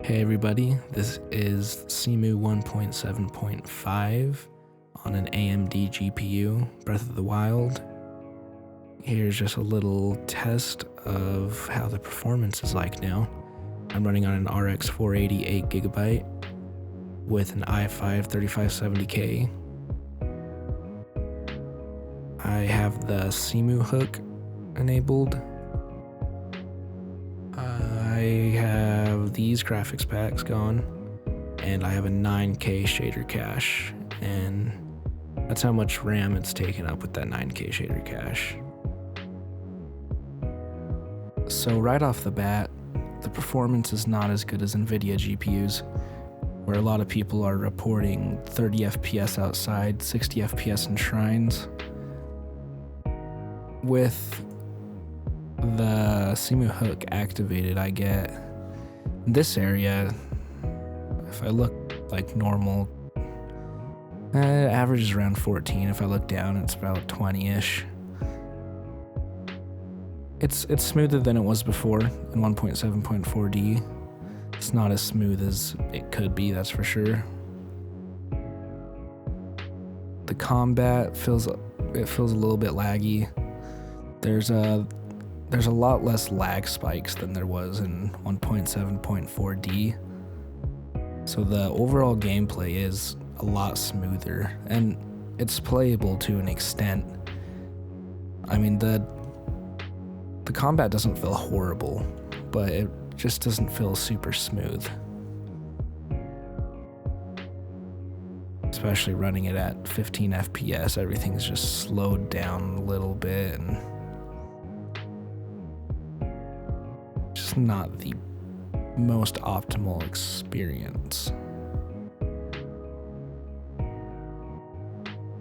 Hey everybody, this is CEMU 1.7.5 on an AMD GPU, Breath of the Wild. Here's just a little test of how the performance is like now. I'm running on an RX 480 8GB with an i5 3570K. I have the CEMU hook enabled. I have these graphics packs going, and I have a 9K shader cache, and that's how much RAM it's taken up with that 9K shader cache. So right off the bat, the performance is not as good as NVIDIA GPUs, where a lot of people are reporting 30 FPS outside, 60 FPS in shrines. With the CEMU hook activated, I get this area, if I look like normal, average is around 14. If I look down, it's about 20-ish. It's smoother than it was before in 1.7.4D. It's not as smooth as it could be, that's for sure. The combat feels a little bit laggy. There's a lot less lag spikes than there was in 1.7.4D. So the overall gameplay is a lot smoother, and it's playable to an extent. I mean, the combat doesn't feel horrible, but it just doesn't feel super smooth. Especially running it at 15 FPS, everything's just slowed down a little bit, and just not the most optimal experience.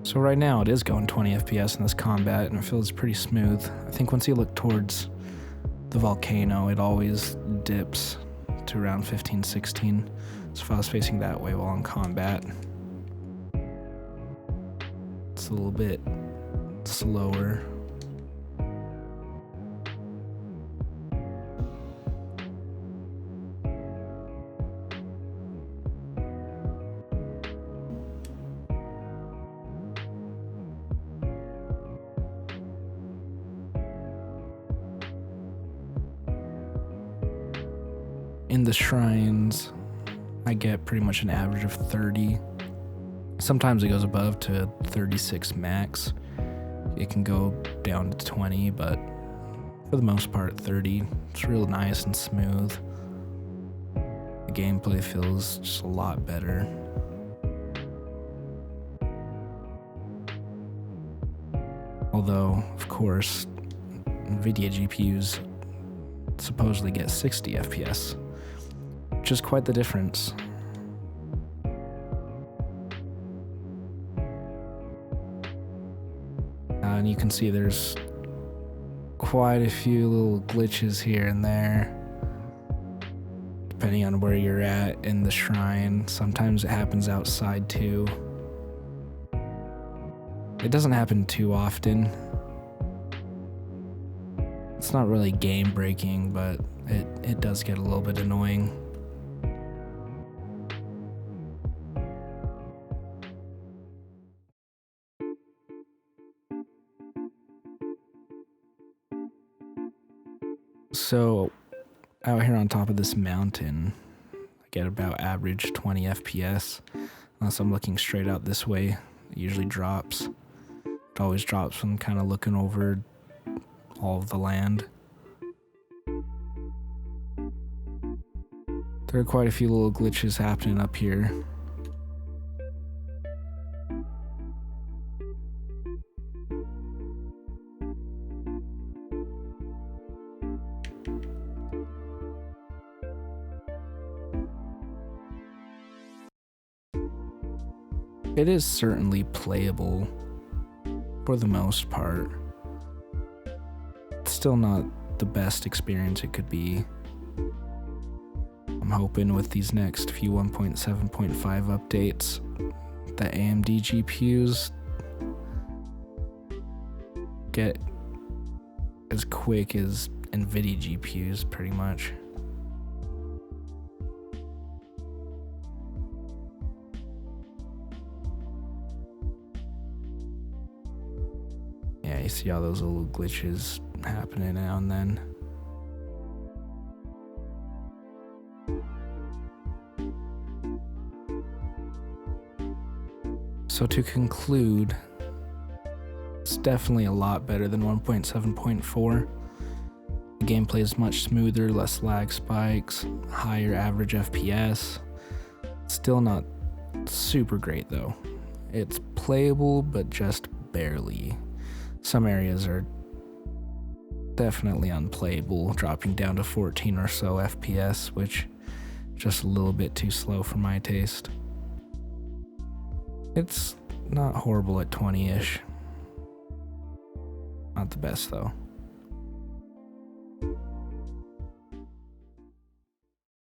So right now it is going 20 FPS in this combat, and it feels pretty smooth. I think once you look towards the volcano, it always dips to around 15, 16. So if I was facing that way while in combat, it's a little bit slower. In the shrines, I get pretty much an average of 30. Sometimes it goes above to 36 max. It can go down to 20, but for the most part, 30. It's real nice and smooth. The gameplay feels just a lot better. Although, of course, NVIDIA GPUs supposedly get 60 FPS. Which is quite the difference. And you can see there's quite a few little glitches here and there, depending on where you're at in the shrine. Sometimes it happens outside too. It doesn't happen too often. It's not really game breaking, but it does get a little bit annoying. So out here on top of this mountain, I get about average 20 FPS. Unless I'm looking straight out this way, it usually drops. It always drops when I'm kind of looking over all of the land. There are quite a few little glitches happening up here. It is certainly playable for the most part. It's still not the best experience it could be. I'm hoping with these next few 1.7.5 updates that AMD GPUs get as quick as NVIDIA GPUs, pretty much. Yeah, you see all those little glitches happening now and then. So to conclude, it's definitely a lot better than 1.7.4. The gameplay is much smoother, less lag spikes, higher average FPS. Still not super great though. It's playable, but just barely. Some areas are definitely unplayable, dropping down to 14 or so FPS, which is just a little bit too slow for my taste. It's not horrible at 20-ish. Not the best though.